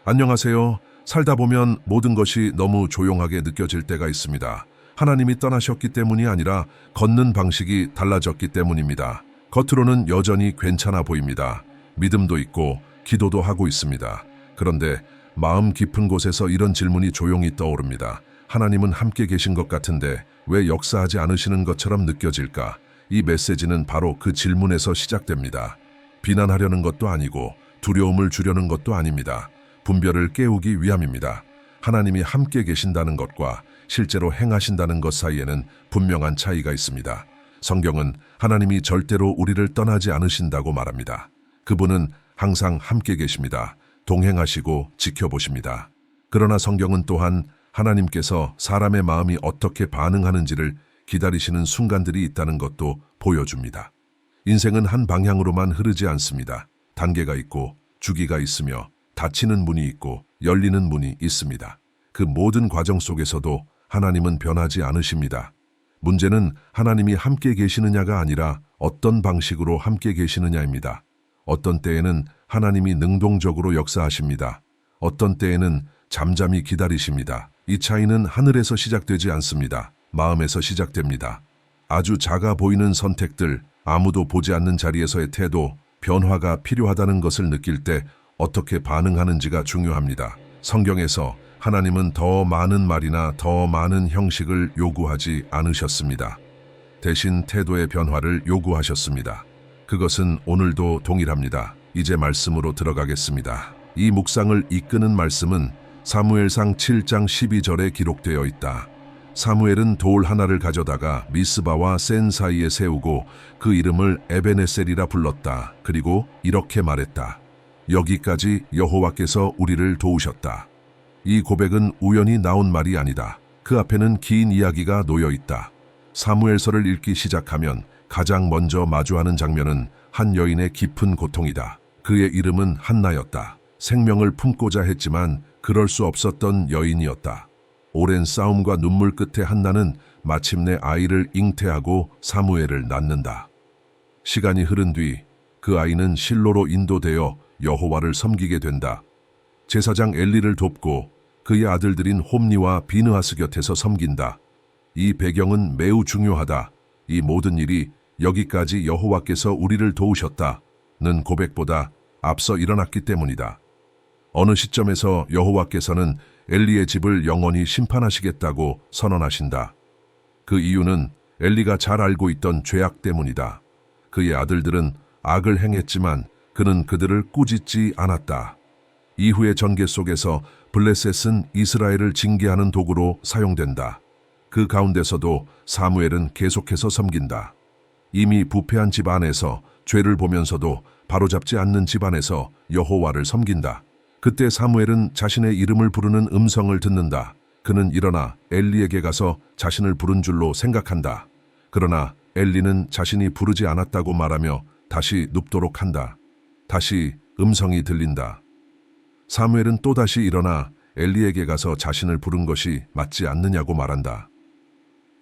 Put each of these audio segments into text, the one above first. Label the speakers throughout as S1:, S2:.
S1: 안녕하세요. 살다 보면 모든 것이 너무 조용하게 느껴질 때가 있습니다. 하나님이 떠나셨기 때문이 아니라 걷는 방식이 달라졌기 때문입니다. 겉으로는 여전히 괜찮아 보입니다. 믿음도 있고 기도도 하고 있습니다. 그런데 마음 깊은 곳에서 이런 질문이 조용히 떠오릅니다. 하나님은 함께 계신 것 같은데 왜 역사하지 않으시는 것처럼 느껴질까? 이 메시지는 바로 그 질문에서 시작됩니다. 비난하려는 것도 아니고 두려움을 주려는 것도 아닙니다. 분별을 깨우기 위함입니다. 하나님이 함께 계신다는 것과 실제로 행하신다는 것 사이에는 분명한 차이가 있습니다. 성경은 하나님이 절대로 우리를 떠나지 않으신다고 말합니다. 그분은 항상 함께 계십니다. 동행하시고 지켜보십니다. 그러나 성경은 또한 하나님께서 사람의 마음이 어떻게 반응하는지를 기다리시는 순간들이 있다는 것도 보여줍니다. 인생은 한 방향으로만 흐르지 않습니다. 단계가 있고 주기가 있으며 닫히는 문이 있고 열리는 문이 있습니다. 그 모든 과정 속에서도 하나님은 변하지 않으십니다. 문제는 하나님이 함께 계시느냐가 아니라 어떤 방식으로 함께 계시느냐입니다. 어떤 때에는 하나님이 능동적으로 역사하십니다. 어떤 때에는 잠잠히 기다리십니다. 이 차이는 하늘에서 시작되지 않습니다. 마음에서 시작됩니다. 아주 작아 보이는 선택들, 아무도 보지 않는 자리에서의 태도, 변화가 필요하다는 것을 느낄 때 어떻게 반응하는지가 중요합니다. 성경에서 하나님은 더 많은 말이나 더 많은 형식을 요구하지 않으셨습니다. 대신 태도의 변화를 요구하셨습니다. 그것은 오늘도 동일합니다. 이제 말씀으로 들어가겠습니다. 이 묵상을 이끄는 말씀은 사무엘상 7장 12절에 기록되어 있다. 사무엘은 돌 하나를 가져다가 미스바와 센 사이에 세우고 그 이름을 에베네셀이라 불렀다. 그리고 이렇게 말했다. 여기까지 여호와께서 우리를 도우셨다. 이 고백은 우연히 나온 말이 아니다. 그 앞에는 긴 이야기가 놓여 있다. 사무엘서를 읽기 시작하면 가장 먼저 마주하는 장면은 한 여인의 깊은 고통이다. 그의 이름은 한나였다. 생명을 품고자 했지만 그럴 수 없었던 여인이었다. 오랜 싸움과 눈물 끝에 한나는 마침내 아이를 잉태하고 사무엘을 낳는다. 시간이 흐른 뒤 그 아이는 실로로 인도되어 여호와를 섬기게 된다. 제사장 엘리를 돕고 그의 아들들인 홈니와 비느하스 곁에서 섬긴다. 이 배경은 매우 중요하다. 이 모든 일이 여기까지 여호와께서 우리를 도우셨다는 고백보다 앞서 일어났기 때문이다. 어느 시점에서 여호와께서는 엘리의 집을 영원히 심판하시겠다고 선언하신다. 그 이유는 엘리가 잘 알고 있던 죄악 때문이다. 그의 아들들은 악을 행했지만 그는 그들을 꾸짖지 않았다. 이후의 전개 속에서 블레셋은 이스라엘을 징계하는 도구로 사용된다. 그 가운데서도 사무엘은 계속해서 섬긴다. 이미 부패한 집안에서 죄를 보면서도 바로잡지 않는 집안에서 여호와를 섬긴다. 그때 사무엘은 자신의 이름을 부르는 음성을 듣는다. 그는 일어나 엘리에게 가서 자신을 부른 줄로 생각한다. 그러나 엘리는 자신이 부르지 않았다고 말하며 다시 눕도록 한다. 다시 음성이 들린다. 사무엘은 또다시 일어나 엘리에게 가서 자신을 부른 것이 맞지 않느냐고 말한다.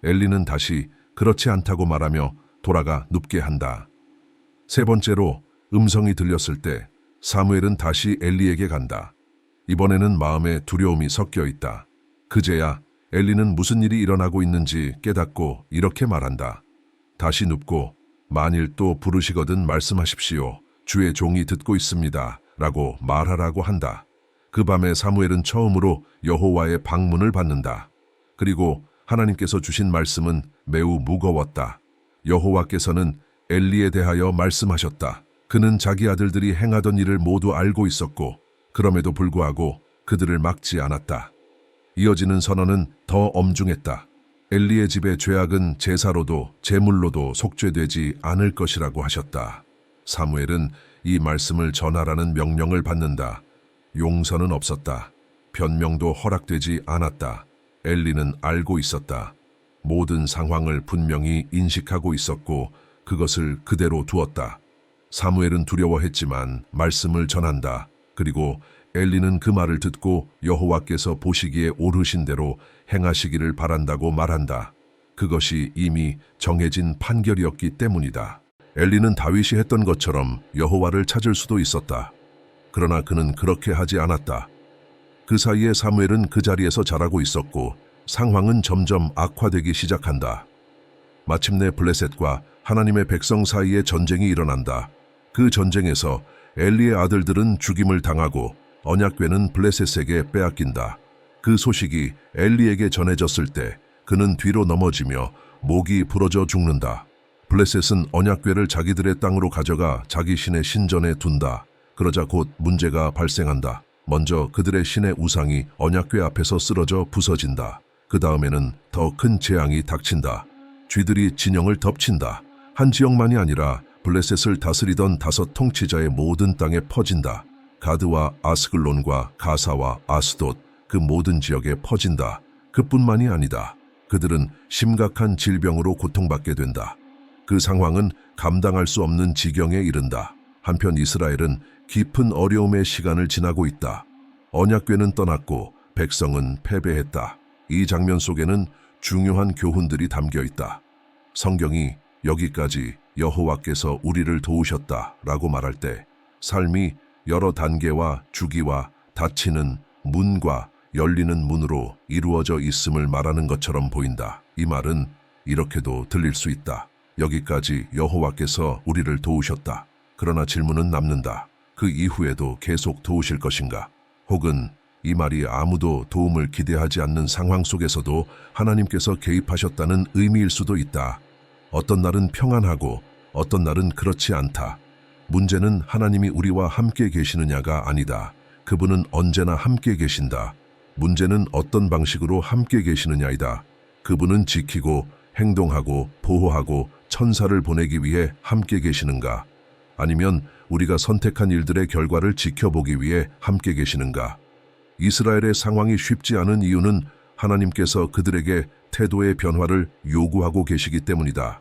S1: 엘리는 다시 그렇지 않다고 말하며 돌아가 눕게 한다. 세 번째로 음성이 들렸을 때 사무엘은 다시 엘리에게 간다. 이번에는 마음에 두려움이 섞여 있다. 그제야 엘리는 무슨 일이 일어나고 있는지 깨닫고 이렇게 말한다. 다시 눕고 만일 또 부르시거든 말씀하십시오. 주의 종이 듣고 있습니다. 라고 말하라고 한다. 그 밤에 사무엘은 처음으로 여호와의 방문을 받는다. 그리고 하나님께서 주신 말씀은 매우 무거웠다. 여호와께서는 엘리에 대하여 말씀하셨다. 그는 자기 아들들이 행하던 일을 모두 알고 있었고 그럼에도 불구하고 그들을 막지 않았다. 이어지는 선언은 더 엄중했다. 엘리의 집의 죄악은 제사로도 제물로도 속죄되지 않을 것이라고 하셨다. 사무엘은 이 말씀을 전하라는 명령을 받는다. 용서는 없었다. 변명도 허락되지 않았다. 엘리는 알고 있었다. 모든 상황을 분명히 인식하고 있었고 그것을 그대로 두었다. 사무엘은 두려워했지만 말씀을 전한다. 그리고 엘리는 그 말을 듣고 여호와께서 보시기에 옳으신 대로 행하시기를 바란다고 말한다. 그것이 이미 정해진 판결이었기 때문이다. 엘리는 다윗이 했던 것처럼 여호와를 찾을 수도 있었다. 그러나 그는 그렇게 하지 않았다. 그 사이에 사무엘은 그 자리에서 자라고 있었고 상황은 점점 악화되기 시작한다. 마침내 블레셋과 하나님의 백성 사이에 전쟁이 일어난다. 그 전쟁에서 엘리의 아들들은 죽임을 당하고 언약궤는 블레셋에게 빼앗긴다. 그 소식이 엘리에게 전해졌을 때 그는 뒤로 넘어지며 목이 부러져 죽는다. 블레셋은 언약궤를 자기들의 땅으로 가져가 자기 신의 신전에 둔다. 그러자 곧 문제가 발생한다. 먼저 그들의 신의 우상이 언약궤 앞에서 쓰러져 부서진다. 그 다음에는 더 큰 재앙이 닥친다. 쥐들이 진영을 덮친다. 한 지역만이 아니라 블레셋을 다스리던 5 통치자의 모든 땅에 퍼진다. 가드와 아스글론과 가사와 아스돗 그 모든 지역에 퍼진다. 그뿐만이 아니다. 그들은 심각한 질병으로 고통받게 된다. 그 상황은 감당할 수 없는 지경에 이른다. 한편 이스라엘은 깊은 어려움의 시간을 지나고 있다. 언약궤는 떠났고 백성은 패배했다. 이 장면 속에는 중요한 교훈들이 담겨 있다. 성경이 여기까지 여호와께서 우리를 도우셨다라고 말할 때 삶이 여러 단계와 주기와 닫히는 문과 열리는 문으로 이루어져 있음을 말하는 것처럼 보인다. 이 말은 이렇게도 들릴 수 있다. 여기까지 여호와께서 우리를 도우셨다. 그러나 질문은 남는다. 그 이후에도 계속 도우실 것인가? 혹은 이 말이 아무도 도움을 기대하지 않는 상황 속에서도 하나님께서 개입하셨다는 의미일 수도 있다. 어떤 날은 평안하고 어떤 날은 그렇지 않다. 문제는 하나님이 우리와 함께 계시느냐가 아니다. 그분은 언제나 함께 계신다. 문제는 어떤 방식으로 함께 계시느냐이다. 그분은 지키고 행동하고 보호하고 천사를 보내기 위해 함께 계시는가? 아니면 우리가 선택한 일들의 결과를 지켜보기 위해 함께 계시는가? 이스라엘의 상황이 쉽지 않은 이유는 하나님께서 그들에게 태도의 변화를 요구하고 계시기 때문이다.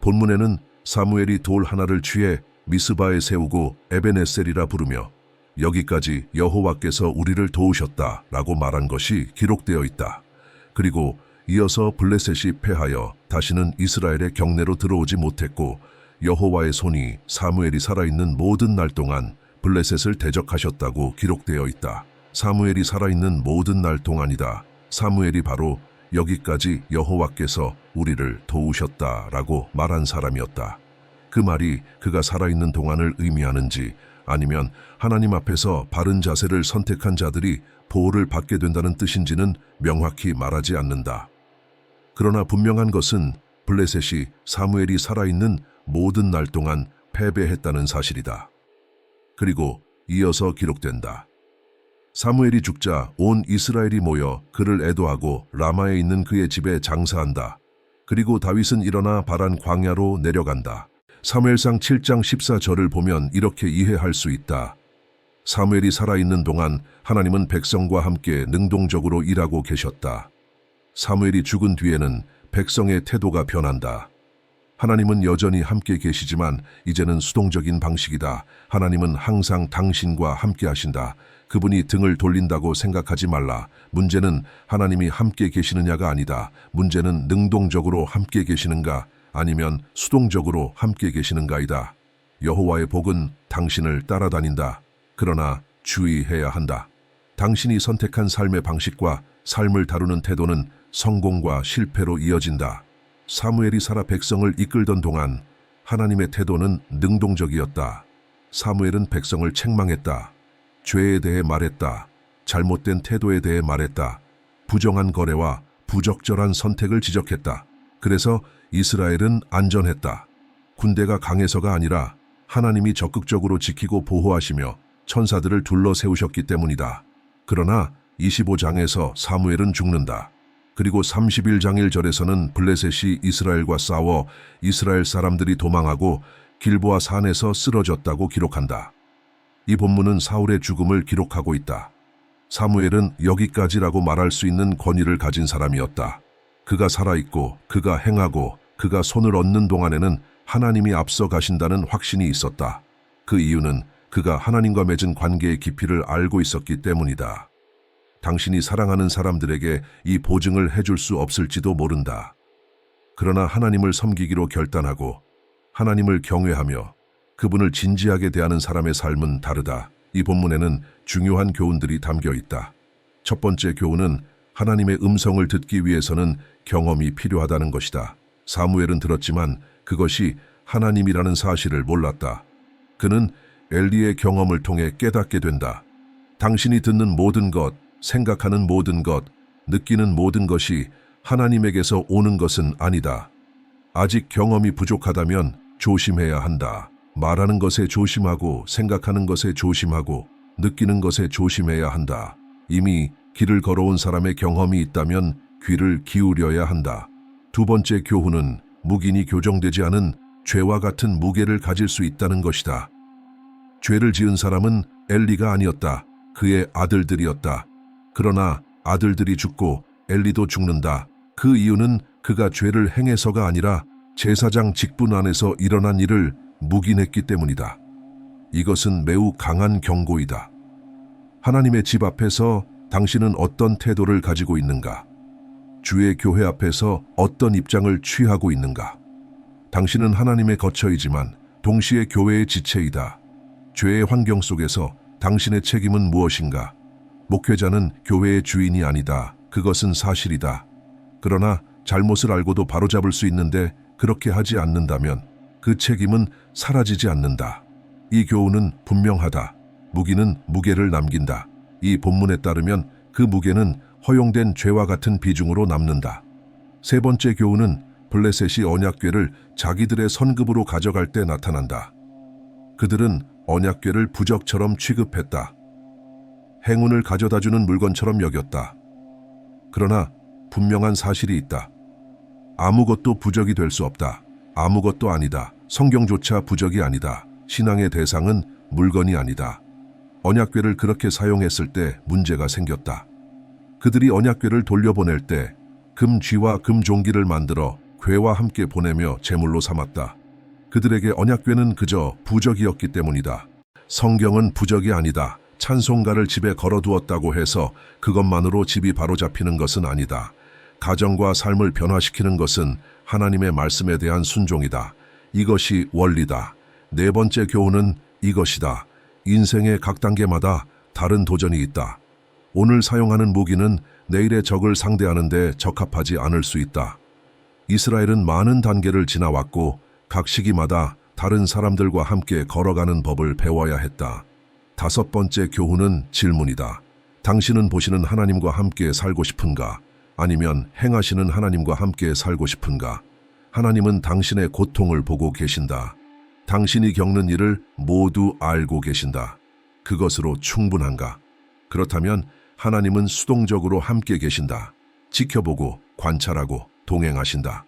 S1: 본문에는 사무엘이 돌 하나를 취해 미스바에 세우고 에벤에셀이라 부르며 여기까지 여호와께서 우리를 도우셨다라고 말한 것이 기록되어 있다. 그리고 이어서 블레셋이 패하여 다시는 이스라엘의 경내로 들어오지 못했고 여호와의 손이 사무엘이 살아있는 모든 날 동안 블레셋을 대적하셨다고 기록되어 있다. 사무엘이 살아있는 모든 날 동안이다. 사무엘이 바로 여기까지 여호와께서 우리를 도우셨다라고 말한 사람이었다. 그 말이 그가 살아있는 동안을 의미하는지 아니면 하나님 앞에서 바른 자세를 선택한 자들이 보호를 받게 된다는 뜻인지는 명확히 말하지 않는다. 그러나 분명한 것은 블레셋이 사무엘이 살아있는 모든 날 동안 패배했다는 사실이다. 그리고 이어서 기록된다. 사무엘이 죽자 온 이스라엘이 모여 그를 애도하고 라마에 있는 그의 집에 장사한다. 그리고 다윗은 일어나 바란 광야로 내려간다. 사무엘상 7장 14절을 보면 이렇게 이해할 수 있다. 사무엘이 살아있는 동안 하나님은 백성과 함께 능동적으로 일하고 계셨다. 사무엘이 죽은 뒤에는 백성의 태도가 변한다. 하나님은 여전히 함께 계시지만 이제는 수동적인 방식이다. 하나님은 항상 당신과 함께 하신다. 그분이 등을 돌린다고 생각하지 말라. 문제는 하나님이 함께 계시느냐가 아니다. 문제는 능동적으로 함께 계시는가 아니면 수동적으로 함께 계시는가이다. 여호와의 복은 당신을 따라다닌다. 그러나 주의해야 한다. 당신이 선택한 삶의 방식과 삶을 다루는 태도는 성공과 실패로 이어진다. 사무엘이 살아 백성을 이끌던 동안 하나님의 태도는 능동적이었다. 사무엘은 백성을 책망했다. 죄에 대해 말했다. 잘못된 태도에 대해 말했다. 부정한 거래와 부적절한 선택을 지적했다. 그래서 이스라엘은 안전했다. 군대가 강해서가 아니라 하나님이 적극적으로 지키고 보호하시며 천사들을 둘러 세우셨기 때문이다. 그러나 25장에서 사무엘은 죽는다. 그리고 31장일 절에서는 블레셋이 이스라엘과 싸워 이스라엘 사람들이 도망하고 길보아 산에서 쓰러졌다고 기록한다. 이 본문은 사울의 죽음을 기록하고 있다. 사무엘은 여기까지라고 말할 수 있는 권위를 가진 사람이었다. 그가 살아있고 그가 행하고 그가 손을 얻는 동안에는 하나님이 앞서 가신다는 확신이 있었다. 그 이유는 그가 하나님과 맺은 관계의 깊이를 알고 있었기 때문이다. 당신이 사랑하는 사람들에게 이 보증을 해줄 수 없을지도 모른다. 그러나 하나님을 섬기기로 결단하고 하나님을 경외하며 그분을 진지하게 대하는 사람의 삶은 다르다. 이 본문에는 중요한 교훈들이 담겨 있다. 첫 번째 교훈은 하나님의 음성을 듣기 위해서는 경험이 필요하다는 것이다. 사무엘은 들었지만 그것이 하나님이라는 사실을 몰랐다. 그는 엘리의 경험을 통해 깨닫게 된다. 당신이 듣는 모든 것, 생각하는 모든 것, 느끼는 모든 것이 하나님에게서 오는 것은 아니다. 아직 경험이 부족하다면 조심해야 한다. 말하는 것에 조심하고 생각하는 것에 조심하고 느끼는 것에 조심해야 한다. 이미 길을 걸어온 사람의 경험이 있다면 귀를 기울여야 한다. 두 번째 교훈은 묵인이 교정되지 않은 죄와 같은 무게를 가질 수 있다는 것이다. 죄를 지은 사람은 엘리가 아니었다. 그의 아들들이었다. 그러나 아들들이 죽고 엘리도 죽는다. 그 이유는 그가 죄를 행해서가 아니라 제사장 직분 안에서 일어난 일을 묵인했기 때문이다. 이것은 매우 강한 경고이다. 하나님의 집 앞에서 당신은 어떤 태도를 가지고 있는가? 주의 교회 앞에서 어떤 입장을 취하고 있는가? 당신은 하나님의 거처이지만 동시에 교회의 지체이다. 죄의 환경 속에서 당신의 책임은 무엇인가? 목회자는 교회의 주인이 아니다. 그것은 사실이다. 그러나 잘못을 알고도 바로잡을 수 있는데 그렇게 하지 않는다면 그 책임은 사라지지 않는다. 이 교훈은 분명하다. 무기는 무게를 남긴다. 이 본문에 따르면 그 무게는 허용된 죄와 같은 비중으로 남는다. 세 번째 교훈은 블레셋이 언약궤를 자기들의 선급으로 가져갈 때 나타난다. 그들은 언약궤를 부적처럼 취급했다. 행운을 가져다주는 물건처럼 여겼다. 그러나 분명한 사실이 있다. 아무것도 부적이 될 수 없다. 아무것도 아니다. 성경조차 부적이 아니다. 신앙의 대상은 물건이 아니다. 언약궤를 그렇게 사용했을 때 문제가 생겼다. 그들이 언약궤를 돌려보낼 때 금쥐와 금종기를 만들어 궤와 함께 보내며 제물로 삼았다. 그들에게 언약궤는 그저 부적이었기 때문이다. 성경은 부적이 아니다. 찬송가를 집에 걸어두었다고 해서 그것만으로 집이 바로잡히는 것은 아니다. 가정과 삶을 변화시키는 것은 하나님의 말씀에 대한 순종이다. 이것이 원리다. 네 번째 교훈은 이것이다. 인생의 각 단계마다 다른 도전이 있다. 오늘 사용하는 무기는 내일의 적을 상대하는 데 적합하지 않을 수 있다. 이스라엘은 많은 단계를 지나왔고 각 시기마다 다른 사람들과 함께 걸어가는 법을 배워야 했다. 다섯 번째 교훈은 질문이다. 당신은 보시는 하나님과 함께 살고 싶은가? 아니면 행하시는 하나님과 함께 살고 싶은가? 하나님은 당신의 고통을 보고 계신다. 당신이 겪는 일을 모두 알고 계신다. 그것으로 충분한가? 그렇다면 하나님은 수동적으로 함께 계신다. 지켜보고 관찰하고 동행하신다.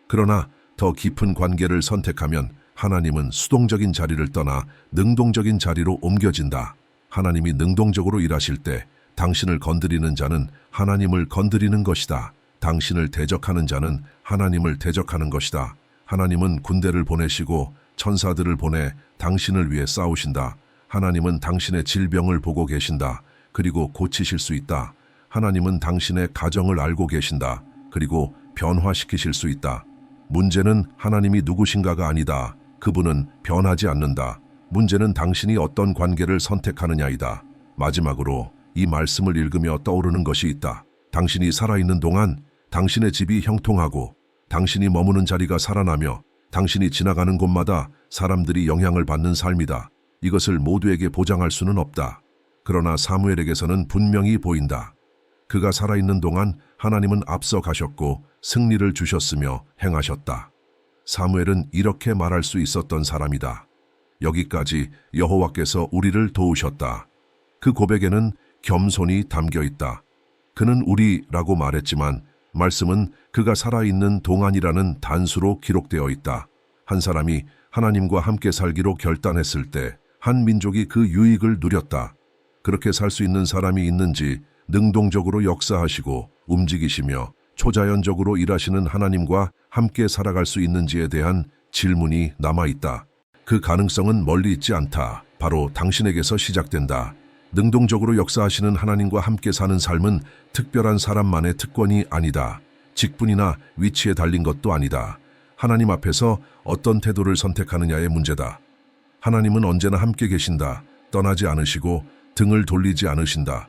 S1: 그러나 더 깊은 관계를 선택하면 하나님은 수동적인 자리를 떠나 능동적인 자리로 옮겨진다. 하나님이 능동적으로 일하실 때 당신을 건드리는 자는 하나님을 건드리는 것이다. 당신을 대적하는 자는 하나님을 대적하는 것이다. 하나님은 군대를 보내시고 천사들을 보내 당신을 위해 싸우신다. 하나님은 당신의 질병을 보고 계신다. 그리고 고치실 수 있다. 하나님은 당신의 가정을 알고 계신다. 그리고 변화시키실 수 있다. 문제는 하나님이 누구신가가 아니다. 그분은 변하지 않는다. 문제는 당신이 어떤 관계를 선택하느냐이다. 마지막으로 이 말씀을 읽으며 떠오르는 것이 있다. 당신이 살아있는 동안 당신의 집이 형통하고 당신이 머무는 자리가 살아나며 당신이 지나가는 곳마다 사람들이 영향을 받는 삶이다. 이것을 모두에게 보장할 수는 없다. 그러나 사무엘에게서는 분명히 보인다. 그가 살아있는 동안 하나님은 앞서 가셨고 승리를 주셨으며 행하셨다. 사무엘은 이렇게 말할 수 있었던 사람이다. 여기까지 여호와께서 우리를 도우셨다. 그 고백에는 겸손이 담겨 있다. 그는 우리라고 말했지만 말씀은 그가 살아있는 동안이라는 단수로 기록되어 있다. 한 사람이 하나님과 함께 살기로 결단했을 때 한 민족이 그 유익을 누렸다. 그렇게 살 수 있는 사람이 있는지 능동적으로 역사하시고 움직이시며 초자연적으로 일하시는 하나님과 함께 살아갈 수 있는지에 대한 질문이 남아있다. 그 가능성은 멀리 있지 않다. 바로 당신에게서 시작된다. 능동적으로 역사하시는 하나님과 함께 사는 삶은 특별한 사람만의 특권이 아니다. 직분이나 위치에 달린 것도 아니다. 하나님 앞에서 어떤 태도를 선택하느냐의 문제다. 하나님은 언제나 함께 계신다. 떠나지 않으시고 등을 돌리지 않으신다.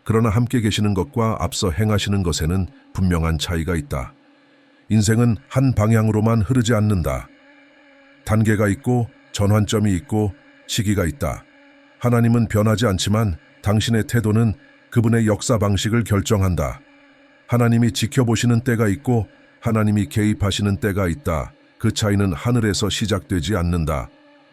S1: 그러나 함께 계시는 것과 앞서 행하시는 것에는 분명한 차이가 있다. 인생은 한 방향으로만 흐르지 않는다. 단계가 있고 전환점이 있고 시기가 있다. 하나님은 변하지 않지만 당신의 태도는 그분의 역사 방식을 결정한다. 하나님이 지켜보시는 때가 있고 하나님이 개입하시는 때가 있다. 그 차이는 하늘에서 시작되지 않는다.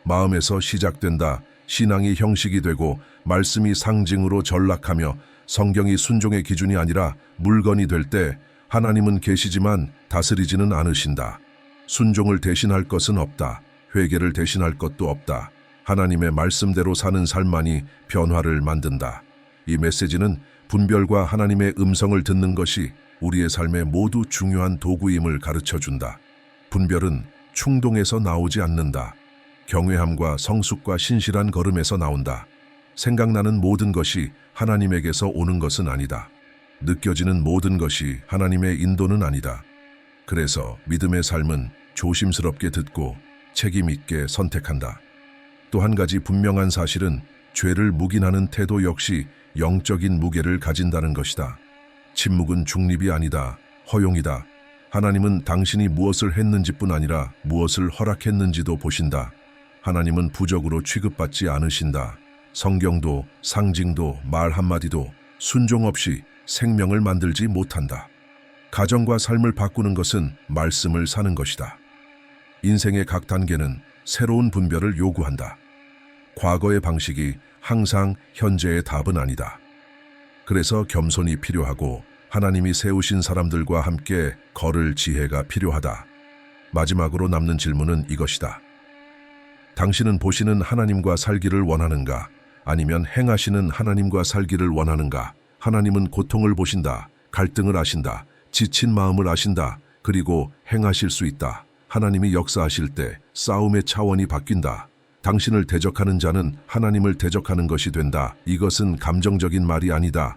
S1: 마음에서 시작된다. 신앙이 형식이 되고 말씀이 상징으로 전락하며 성경이 순종의 기준이 아니라 물건이 될 때 하나님은 계시지만 다스리지는 않으신다. 순종을 대신할 것은 없다. 회개를 대신할 것도 없다. 하나님의 말씀대로 사는 삶만이 변화를 만든다. 이 메시지는 분별과 하나님의 음성을 듣는 것이 우리의 삶에 모두 중요한 도구임을 가르쳐준다. 분별은 충동에서 나오지 않는다. 경외함과 성숙과 신실한 걸음에서 나온다. 생각나는 모든 것이 하나님에게서 오는 것은 아니다. 느껴지는 모든 것이 하나님의 인도는 아니다. 그래서 믿음의 삶은 조심스럽게 듣고 책임 있게 선택한다. 또 한 가지 분명한 사실은 죄를 묵인하는 태도 역시 영적인 무게를 가진다는 것이다. 침묵은 중립이 아니다. 허용이다. 하나님은 당신이 무엇을 했는지뿐 아니라 무엇을 허락했는지도 보신다. 하나님은 부적으로 취급받지 않으신다. 성경도 상징도 말 한마디도 순종 없이 생명을 만들지 못한다. 가정과 삶을 바꾸는 것은 말씀을 사는 것이다. 인생의 각 단계는 새로운 분별을 요구한다. 과거의 방식이 항상 현재의 답은 아니다. 그래서 겸손이 필요하고 하나님이 세우신 사람들과 함께 걸을 지혜가 필요하다. 마지막으로 남는 질문은 이것이다. 당신은 보시는 하나님과 살기를 원하는가? 아니면 행하시는 하나님과 살기를 원하는가? 하나님은 고통을 보신다. 갈등을 아신다. 지친 마음을 아신다. 그리고 행하실 수 있다. 하나님이 역사하실 때 싸움의 차원이 바뀐다. 당신을 대적하는 자는 하나님을 대적하는 것이 된다. 이것은 감정적인 말이 아니다.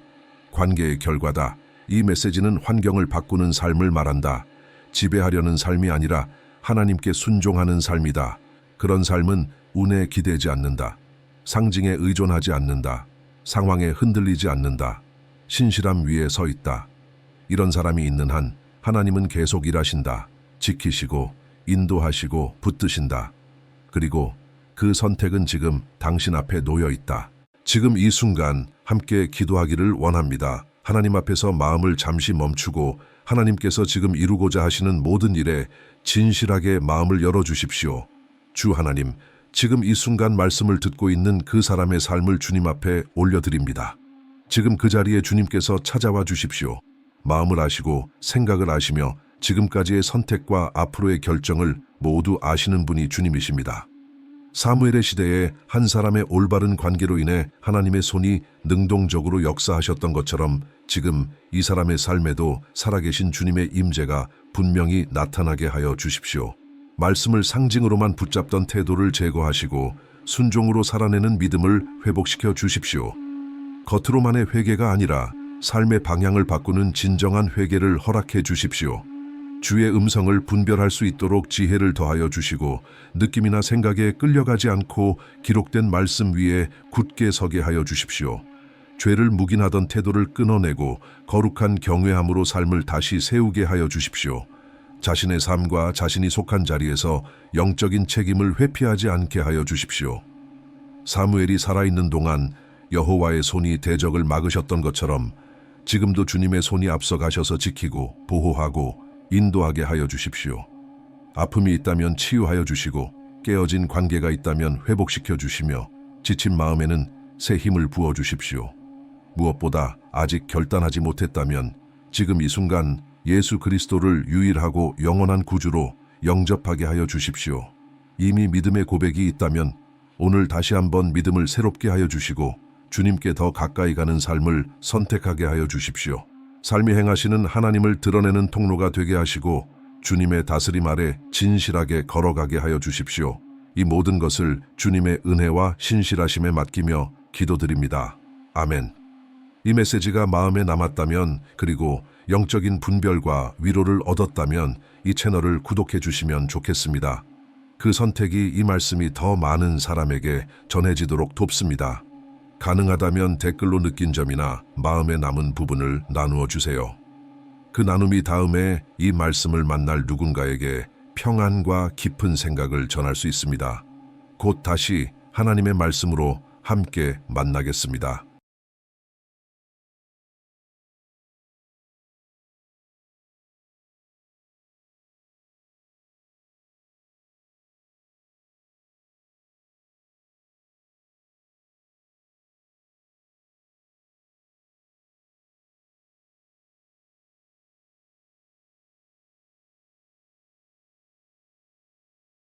S1: 관계의 결과다. 이 메시지는 환경을 바꾸는 삶을 말한다. 지배하려는 삶이 아니라 하나님께 순종하는 삶이다. 그런 삶은 운에 기대지 않는다. 상징에 의존하지 않는다. 상황에 흔들리지 않는다. 신실함 위에 서 있다. 이런 사람이 있는 한 하나님은 계속 일하신다. 지키시고 인도하시고 붙드신다. 그리고 그 선택은 지금 당신 앞에 놓여 있다. 지금 이 순간 함께 기도하기를 원합니다. 하나님 앞에서 마음을 잠시 멈추고 하나님께서 지금 이루고자 하시는 모든 일에 진실하게 마음을 열어주십시오. 주 하나님, 지금 이 순간 말씀을 듣고 있는 그 사람의 삶을 주님 앞에 올려드립니다. 지금 그 자리에 주님께서 찾아와 주십시오. 마음을 아시고 생각을 아시며 지금까지의 선택과 앞으로의 결정을 모두 아시는 분이 주님이십니다. 사무엘의 시대에 한 사람의 올바른 관계로 인해 하나님의 손이 능동적으로 역사하셨던 것처럼 지금 이 사람의 삶에도 살아계신 주님의 임재가 분명히 나타나게 하여 주십시오. 말씀을 상징으로만 붙잡던 태도를 제거하시고 순종으로 살아내는 믿음을 회복시켜 주십시오. 겉으로만의 회개가 아니라 삶의 방향을 바꾸는 진정한 회개를 허락해 주십시오. 주의 음성을 분별할 수 있도록 지혜를 더하여 주시고 느낌이나 생각에 끌려가지 않고 기록된 말씀 위에 굳게 서게 하여 주십시오. 죄를 묵인하던 태도를 끊어내고 거룩한 경외함으로 삶을 다시 세우게 하여 주십시오. 자신의 삶과 자신이 속한 자리에서 영적인 책임을 회피하지 않게 하여 주십시오. 사무엘이 살아있는 동안 여호와의 손이 대적을 막으셨던 것처럼 지금도 주님의 손이 앞서가셔서 지키고 보호하고 인도하게 하여 주십시오. 아픔이 있다면 치유하여 주시고 깨어진 관계가 있다면 회복시켜 주시며 지친 마음에는 새 힘을 부어 주십시오. 무엇보다 아직 결단하지 못했다면 지금 이 순간 예수 그리스도를 유일하고 영원한 구주로 영접하게 하여 주십시오. 이미 믿음의 고백이 있다면 오늘 다시 한번 믿음을 새롭게 하여 주시고 주님께 더 가까이 가는 삶을 선택하게 하여 주십시오. 삶이 행하시는 하나님을 드러내는 통로가 되게 하시고 주님의 다스림 아래 진실하게 걸어가게 하여 주십시오. 이 모든 것을 주님의 은혜와 신실하심에 맡기며 기도드립니다. 아멘. 이 메시지가 마음에 남았다면 그리고 영적인 분별과 위로를 얻었다면 이 채널을 구독해 주시면 좋겠습니다. 그 선택이 이 말씀이 더 많은 사람에게 전해지도록 돕습니다. 가능하다면 댓글로 느낀 점이나 마음에 남은 부분을 나누어 주세요. 그 나눔이 다음에 이 말씀을 만날 누군가에게 평안과 깊은 생각을 전할 수 있습니다. 곧 다시 하나님의 말씀으로 함께 만나겠습니다.